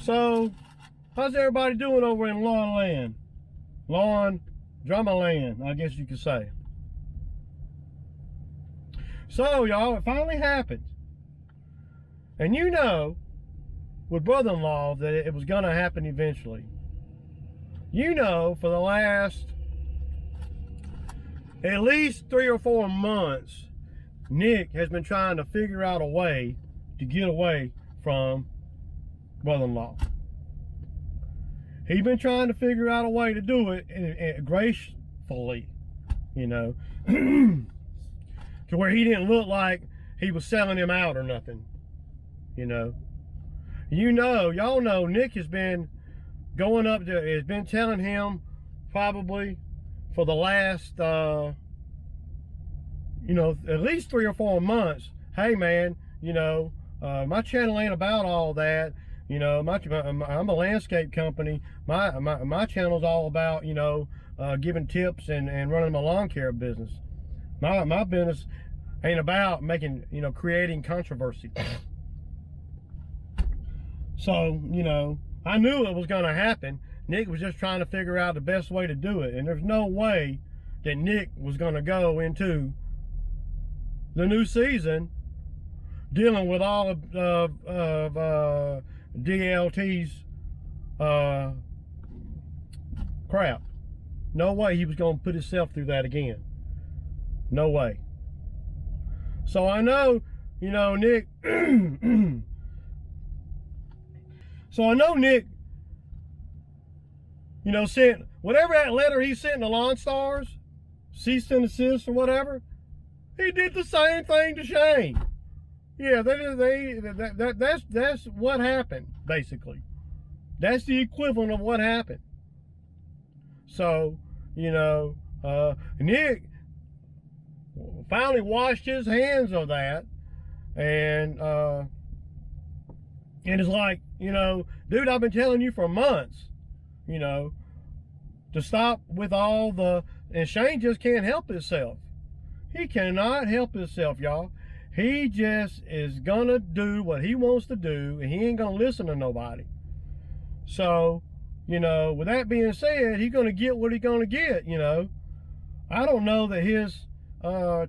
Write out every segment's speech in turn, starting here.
So, how's everybody doing over in Lawn Land? Lawn Drama Land, I guess you could say. So, y'all, it finally happened. And you know, with brother-in-law, that it was going to happen eventually. You know, for the last at least 3 or 4 months, Nick has been trying to figure out a way to get away from brother-in-law. He's been trying to figure out a way to do it and gracefully, you know, to where he didn't look like he was selling him out or nothing, you know. Y'all know Nick has been going up to, has been telling him probably for the last, you know, at least 3 or 4 months, hey man, you know, my channel ain't about all that. You know, I'm a landscape company. My channel's all about, you know, giving tips and running my lawn care business. My business ain't about making, you know, creating controversy. So, you know, I knew it was going to happen. Nick was just trying to figure out the best way to do it. And there's no way that Nick was going to go into the new season dealing with all of DLT's crap. No way he was going to put himself through that again. No way. So I know, you know, Nick. So I know Nick, you know, sent whatever that letter he sent to Lawn Stars, cease and desist or whatever. He did the same thing to Shane. Yeah, that's what happened, basically. That's the equivalent of what happened. So, you know, Nick finally washed his hands of that, and it's like, you know, dude, I've been telling you for months, you know, to stop with all the, and Shane just can't help himself. He cannot help himself, y'all. He just is gonna do what he wants to do, and he ain't gonna listen to nobody. So, you know, with that being said, he's gonna get what he's gonna get, you know. I don't know that his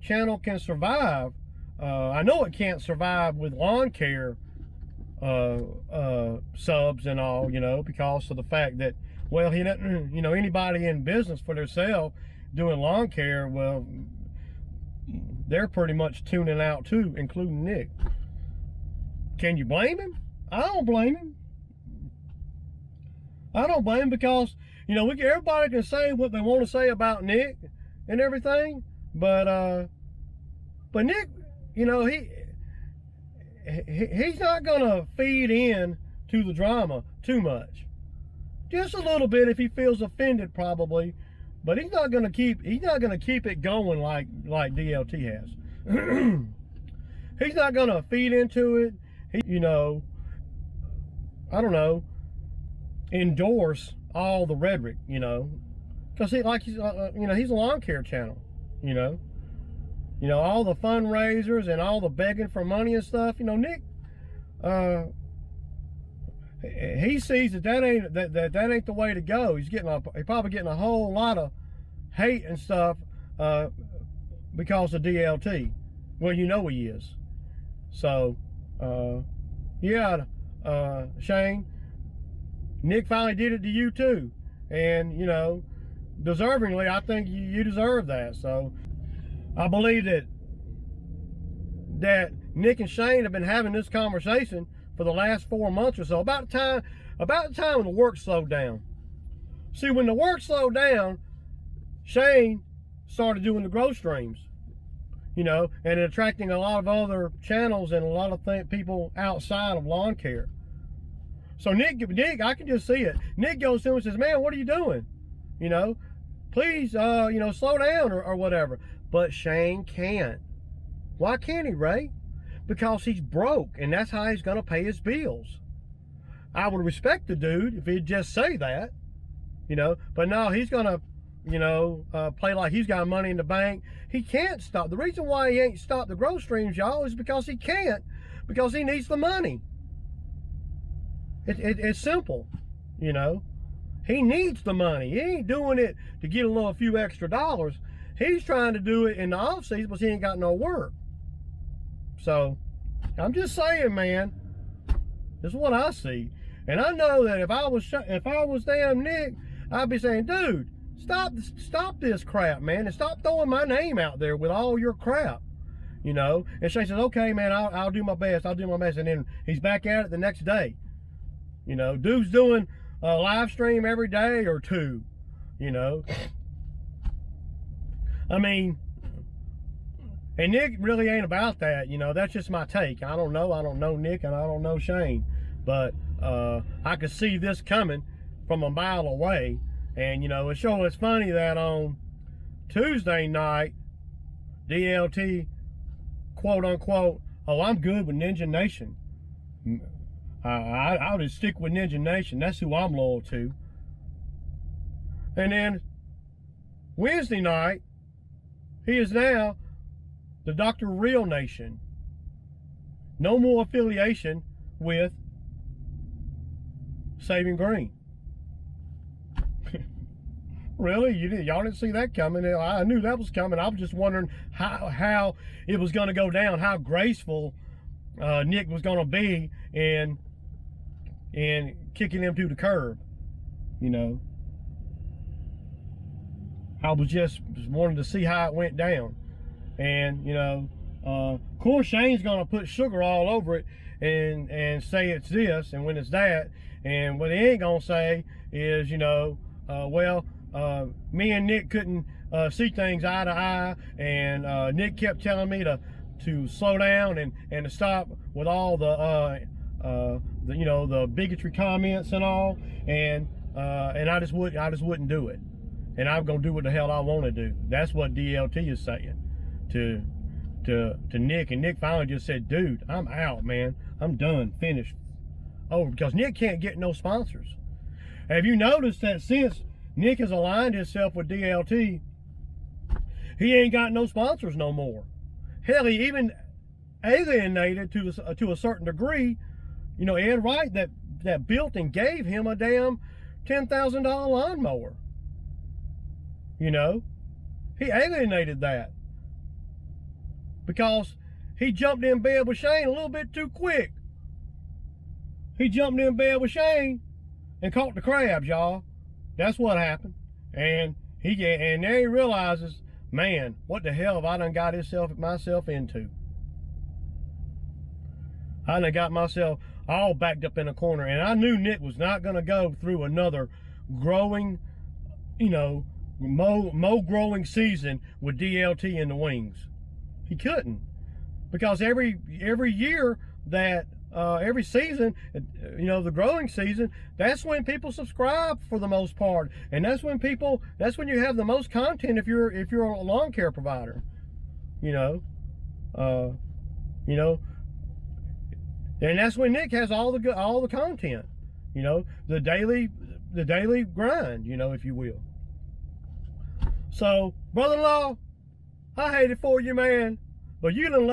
channel can survive. I know it can't survive with lawn care subs and all, you know, because of the fact that, well, he doesn't, you know, anybody in business for themselves doing lawn care, well, they're pretty much tuning out too, including Nick. Can you blame him? I don't blame him. I don't blame him because, you know, everybody can say what they want to say about Nick and everything, but Nick, you know, he's not gonna feed in to the drama too much. Just a little bit if he feels offended, probably. But he's not gonna keep it going like DLT has. He's not gonna feed into it. You know, I don't know, endorse all the rhetoric, you know, because he's you know, he's a lawn care channel, you know, all the fundraisers and all the begging for money and stuff. You know, Nick, he sees that ain't the way to go. He's probably getting a whole lot of hate and stuff because of DLT. Well, you know he is. So, yeah, Shane, Nick finally did it to you too, and you know, deservingly, I think you deserve that. So, I believe that Nick and Shane have been having this conversation for the last 4 months or so, about the time when the work slowed down. See, when the work slowed down, Shane started doing the growth streams, you know, and attracting a lot of other channels and a lot of people outside of lawn care. So Nick, I can just see it. Nick goes to him and says, man, what are you doing? You know, please, you know, slow down or whatever. But Shane can't. Why can't he, Ray? Because he's broke, and that's how he's going to pay his bills. I would respect the dude if he'd just say that, you know, but no, he's going to, you know, play like he's got money in the bank. He can't stop. The reason why he ain't stopped the growth streams, y'all, is because he can't, because he needs the money. It's simple, you know. He needs the money. He ain't doing it to get a few extra dollars. He's trying to do it in the off season, but he ain't got no work. So I'm just saying, man, this is what I see. And I know that if I was damn Nick, I'd be saying, dude, stop this crap, man, and stop throwing my name out there with all your crap, you know. And Shane says, okay, man, I'll do my best. I'll do my best. And then he's back at it the next day. You know, dude's doing a live stream every day or two, you know. I mean, and Nick really ain't about that, you know. That's just my take. I don't know Nick, and I don't know Shane, but I could see this coming from a mile away. And you know, it's funny that on Tuesday night, DLT, quote unquote, oh, I'm good with Ninja Nation. I'll just stick with Ninja Nation. That's who I'm loyal to. And then Wednesday night, he is now the Dr. Real Nation. No more affiliation with Saving Green. Really? Y'all didn't see that coming? I knew that was coming. I was just wondering how it was going to go down, how graceful Nick was going to be in kicking him to the curb, you know. I was just wanting to see how it went down. And, you know, of course Shane's going to put sugar all over it and say it's this and when it's that. And what he ain't going to say is, you know, me and Nick couldn't see things eye to eye, and Nick kept telling me to slow down and to stop with all the you know, the bigotry comments and all, and I just wouldn't do it, and I'm gonna do what the hell I want to do. That's what DLT is saying to Nick, and Nick finally just said, dude, I'm out, man. I'm done, finished, over, because Nick can't get no sponsors. Have you noticed that since Nick has aligned himself with DLT, he ain't got no sponsors no more? Hell, he even alienated to a certain degree, you know, Ed Wright that built and gave him a damn $10,000 lawnmower. You know, he alienated that because he jumped in bed with Shane a little bit too quick. He jumped in bed with Shane and caught the crabs, y'all. That's what happened. And there he realizes, man, what the hell have I done got myself into? I done got myself all backed up in a corner, and I knew Nick was not going to go through another growing, you know, growing season with DLT in the wings. He couldn't, because every year that every season, you know, the growing season, that's when people subscribe for the most part, and that's when you have the most content if you're a lawn care provider, you know, and that's when Nick has all the content, you know, the daily grind, you know, if you will. So, brother-in-law, I hate it for you, man. But you done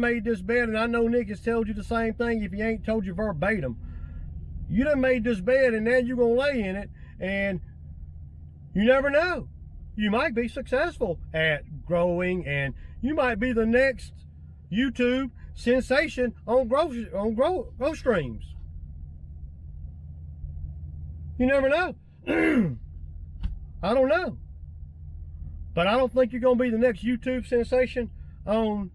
made this bed, and I know Nick has told you the same thing if he ain't told you verbatim. You done made this bed, and now you're gonna lay in it, and you never know. You might be successful at growing, and you might be the next YouTube sensation on grow streams. You never know. I don't know. But I don't think you're going to be the next YouTube sensation on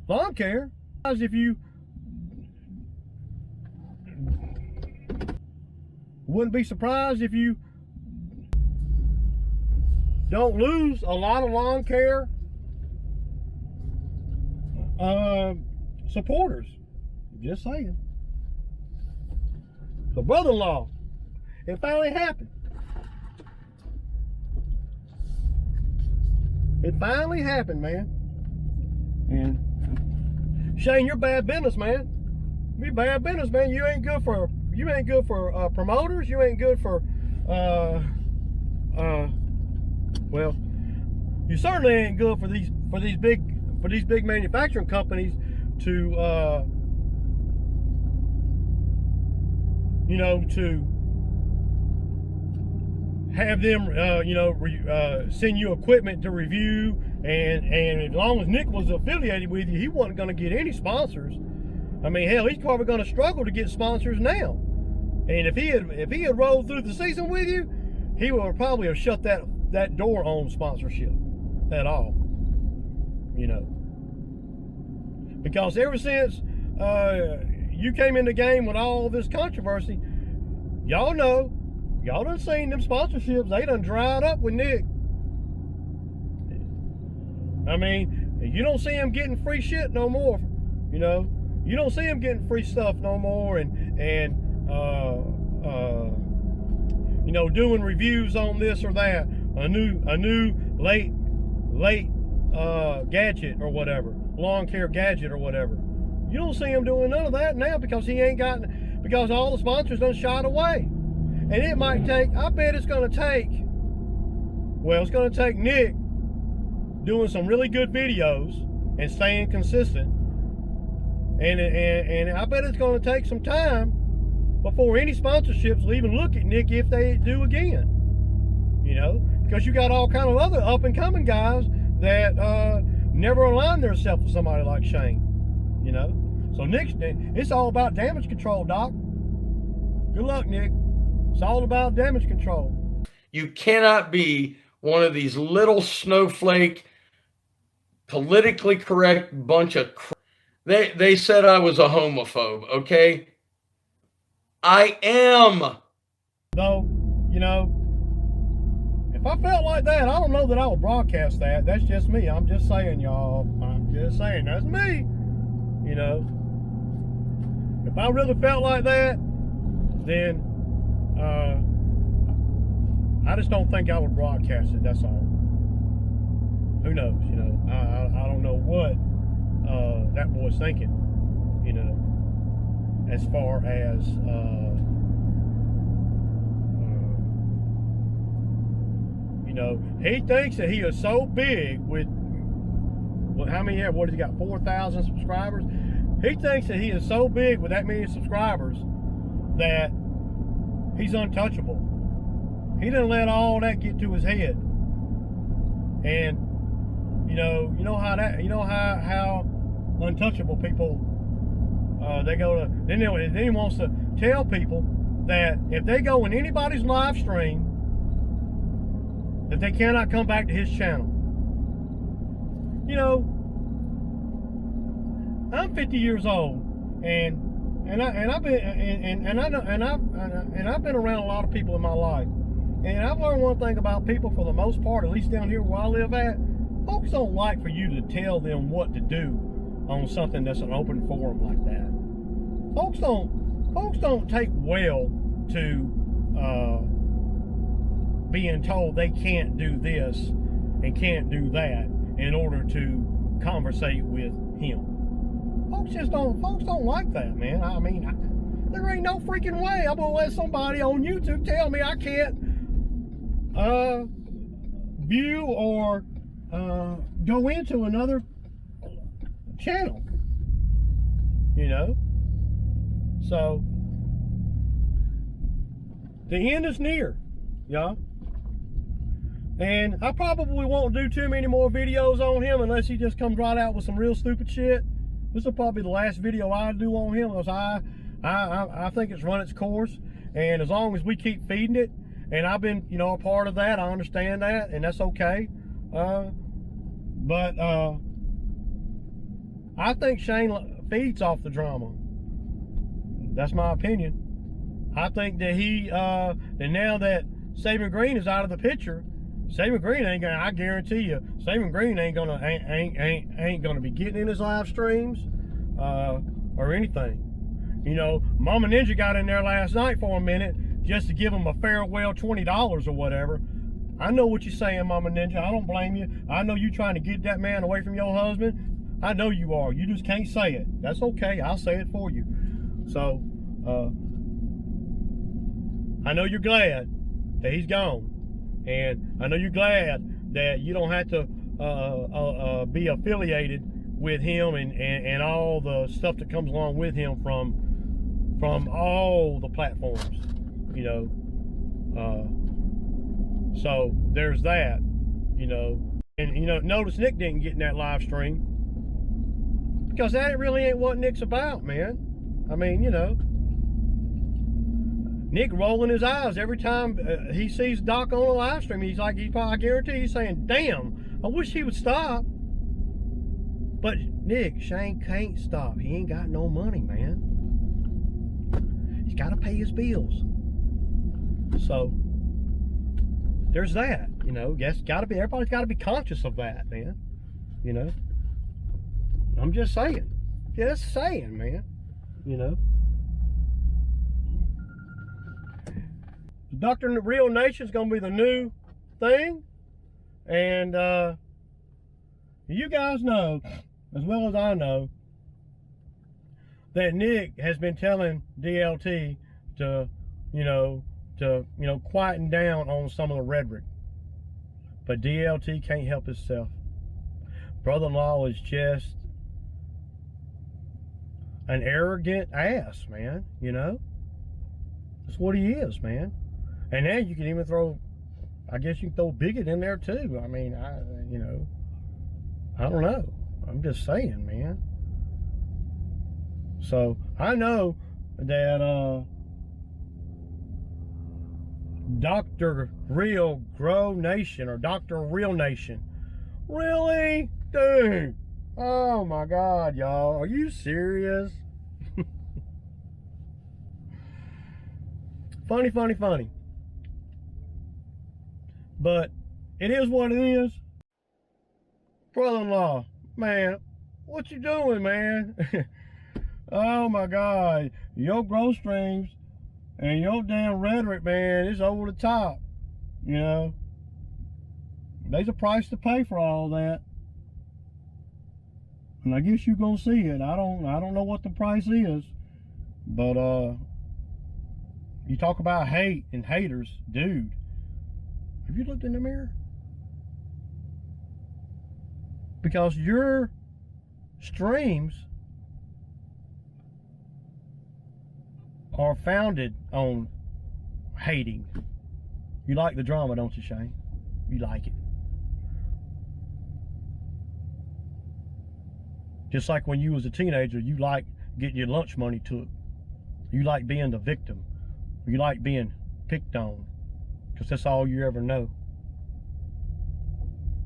lawn care. If you wouldn't be surprised if you don't lose a lot of lawn care supporters. Just saying. So, brother-in-law, it finally happened. It finally happened, man. And Shane, you're bad business, man. You're bad business, man. You ain't good for promoters. You ain't good for well, you certainly ain't good for these big manufacturing companies to you know, to have them, send you equipment to review, and as long as Nick was affiliated with you, he wasn't going to get any sponsors. I mean, hell, he's probably going to struggle to get sponsors now. And if he had rolled through the season with you, he would probably have shut that door on sponsorship at all. You know, because ever since you came in the game with all this controversy, y'all done seen them sponsorships. They done dried up with Nick. I mean, you don't see him getting free shit no more. You know, you don't see him getting free stuff no more, and you know, doing reviews on this or that, a new late gadget or whatever, lawn care gadget or whatever. You don't see him doing none of that now because because all the sponsors done shot away. And it might take, I bet it's going to take Nick doing some really good videos and staying consistent. And I bet it's going to take some time before any sponsorships will even look at Nick if they do again. You know, because you got all kind of other up and coming guys that never align themselves with somebody like Shane. You know, so it's all about damage control, Doc. Good luck, Nick. It's all about damage control. You cannot be one of these little snowflake, politically correct bunch of crap. They said I was a homophobe, okay? I am. Though, you know, if I felt like that, I don't know that I would broadcast that. That's just me. I'm just saying, y'all. I'm just saying, that's me. You know, if I really felt like that, then I just don't think I would broadcast it. That's all. Who knows? You know, I don't know what that boy's thinking. You know, as far as you know, he thinks that he is so big with how many? What has he got? 4,000 subscribers. He thinks that he is so big with that many subscribers that he's untouchable. He didn't let all that get to his head. And you know how untouchable people they go to. Then he wants to tell people that if they go in anybody's live stream, that they cannot come back to his channel. You know, I'm 50 years old, and I've been around a lot of people in my life. And I've learned one thing about people, for the most part, at least down here where I live at, folks don't like for you to tell them what to do on something that's an open forum like that. Folks don't take well to being told they can't do this and can't do that in order to conversate with him. Folks don't like that, man. I mean, there ain't no freaking way I'm gonna let somebody on YouTube tell me I can't view or go into another channel. You know? So the end is near, y'all. And I probably won't do too many more videos on him unless he just comes right out with some real stupid shit. This will probably be the last video I do on him, because I think it's run its course. And as long as we keep feeding it, and I've been, you know, a part of that, I understand that, and that's okay. But I think Shane feeds off the drama. That's my opinion. I think that that now that Savin Green is out of the picture, Savin Green ain't gonna, I guarantee you, Savin Green ain't gonna be getting in his live streams or anything. You know, Mama Ninja got in there last night for a minute just to give him a farewell $20 or whatever. I know what you're saying, Mama Ninja. I don't blame you. I know you trying to get that man away from your husband. I know you are. You just can't say it. That's okay. I'll say it for you. So, I know you're glad that he's gone. And I know you're glad that you don't have to be affiliated with him and all the stuff that comes along with him from from all the platforms, you know. So there's that, you know. And, you know, notice Nick didn't get in that live stream because that really ain't what Nick's about, man. I mean, you know, Nick rolling his eyes every time he sees Doc on a live stream. He's like, I guarantee he's saying, damn, I wish he would stop. But Nick, Shane can't stop. He ain't got no money, man. He's got to pay his bills. So there's that, you know. Everybody's got to be conscious of that, man. You know, I'm just saying, man. You know, the Doctor and the Real Nation is gonna be the new thing, and you guys know as well as I know that Nick has been telling DLT to quieten down on some of the rhetoric. But DLT can't help himself. Brother-in-law is just an arrogant ass, man, you know? That's what he is, man. And now you can even throw, I guess you can throw bigot in there too. I mean, I don't know. I'm just saying, man. So I know that Dr. Real Grow Nation or Dr. Real Nation. Really? Dude. Oh my God, y'all. Are you serious? Funny. But it is what it is. Brother-in-law, man, what you doing, man? Oh my God. Your growth streams and your damn rhetoric, man, is over the top. You know, there's a price to pay for all that, and I guess you're gonna see it. I don't know what the price is, but you talk about hate and haters, dude. Have you looked in the mirror? Because your streams are founded on hating. You like the drama, don't you, Shane? You like it. Just like when you was a teenager, you like getting your lunch money took. You like being the victim. You like being picked on, because that's all you ever know.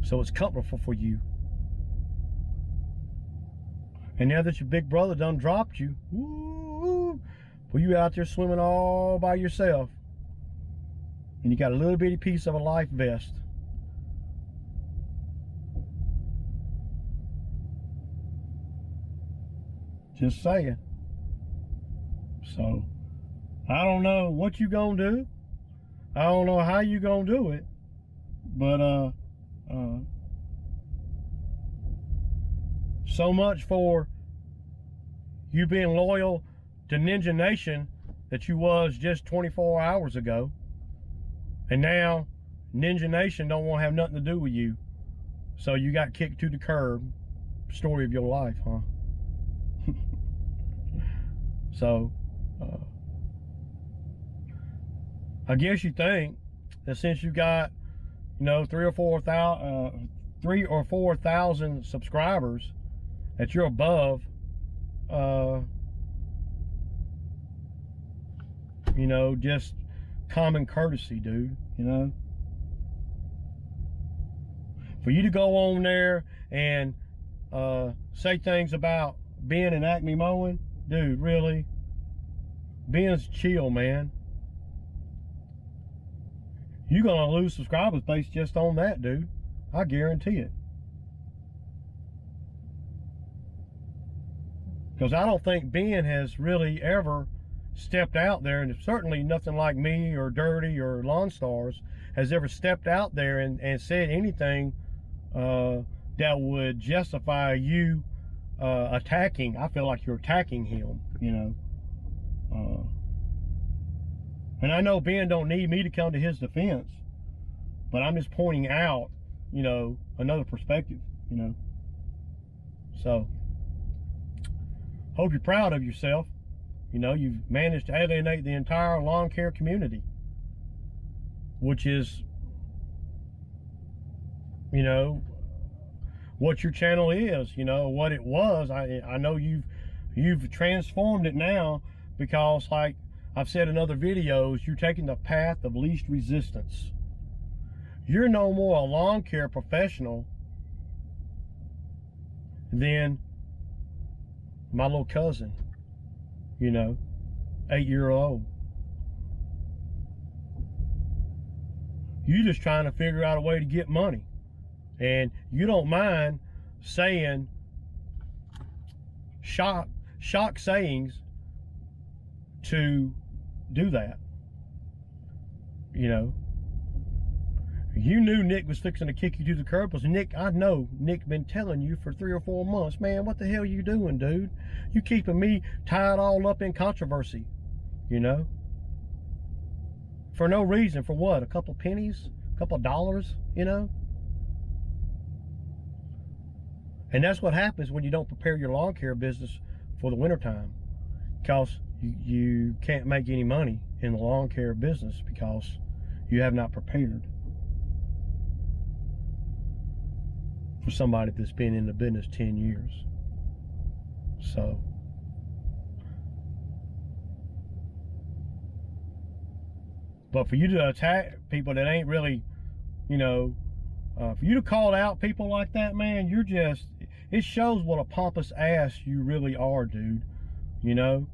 So it's comfortable for you. And now that your big brother done dropped you, woo, well, you out there swimming all by yourself, and you got a little bitty piece of a life vest. Just saying. So I don't know what you gonna do. I don't know how you gonna do it, but so much for you being loyal to Ninja Nation that you was just 24 hours ago, and now Ninja Nation don't want to have nothing to do with you, so you got kicked to the curb. Story of your life, huh? So I guess you think that since you got, you know, 3 or 4,000 subscribers, that you're above, you know, just common courtesy, dude. You know, for you to go on there and say things about Ben and Acme Mowing, dude, really? Ben's chill, man. You're gonna lose subscribers based just on that, dude. I guarantee it. Because I don't think Ben has really ever stepped out there, and certainly nothing like me or Dirty or Lawn Stars has ever stepped out there and said anything that would justify you attacking. I feel like you're attacking him, you know. And I know Ben don't need me to come to his defense, but I'm just pointing out, you know, another perspective, you know. So hope you're proud of yourself. You know, you've managed to alienate the entire lawn care community, which is, you know, what your channel is, you know, what it was. I know you've transformed it now, because like I've said in other videos, you're taking the path of least resistance. You're no more a lawn care professional than my little cousin, you know, 8-year-old. You just trying to figure out a way to get money, and you don't mind saying shock sayings to do that. You know, you knew Nick was fixing to kick you to the curb, because Nick, I know Nick been telling you for 3 or 4 months, man, what the hell you doing, dude? You keeping me tied all up in controversy, you know? For no reason. For what? A couple pennies? A couple dollars, you know? And that's what happens when you don't prepare your lawn care business for the wintertime. Because you can't make any money in the lawn care business because you have not prepared. For somebody that's been in the business 10 years. So, but for you to attack people that ain't really, you know, for you to call out people like that, man, you're just, it shows what a pompous ass you really are, dude. You know?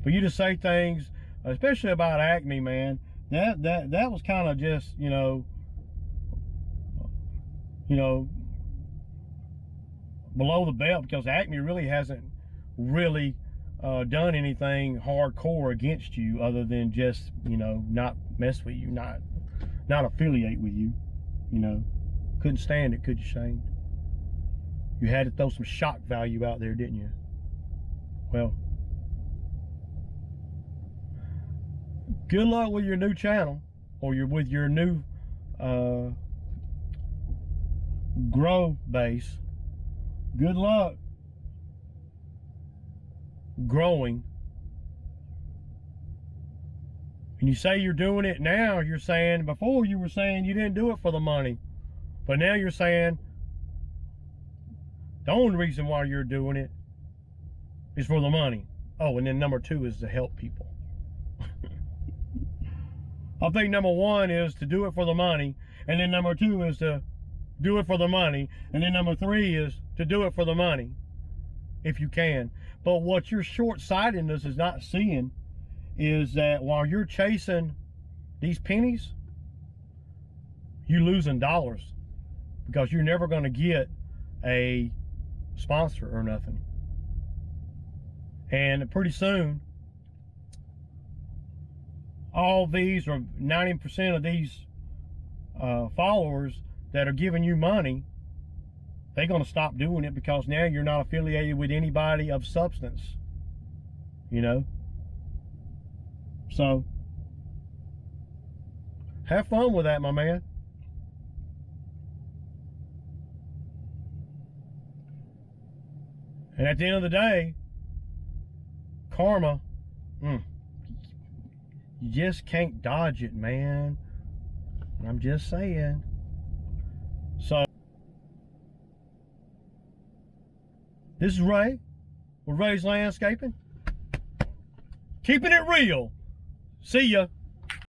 For you to say things, especially about Acme, man, that was kind of just, you know, below the belt, because Acme really hasn't really done anything hardcore against you other than just, you know, not mess with you, not affiliate with you, you know. Couldn't stand it, could you, Shane? You had to throw some shock value out there, didn't you? Well, good luck with your new channel, or with your new grow base. Good luck growing. And you say you're doing it now. You're saying, before you were saying you didn't do it for the money, but now you're saying the only reason why you're doing it is for the money. Oh, and then number 2 is to help people. I think number 1 is to do it for the money, and then number 2 is to do it for the money, and then number 3 is to do it for the money, if you can. But what your short-sightedness is not seeing is that while you're chasing these pennies, you're losing dollars, because you're never going to get a sponsor or nothing. And pretty soon, all these, or 90% of these followers that are giving you money, they're going to stop doing it, because now you're not affiliated with anybody of substance, you know. So have fun with that, my man. And at the end of the day, karma, you just can't dodge it, man. I'm just saying. So, this is Ray with Ray's Landscaping. Keeping it real. See ya.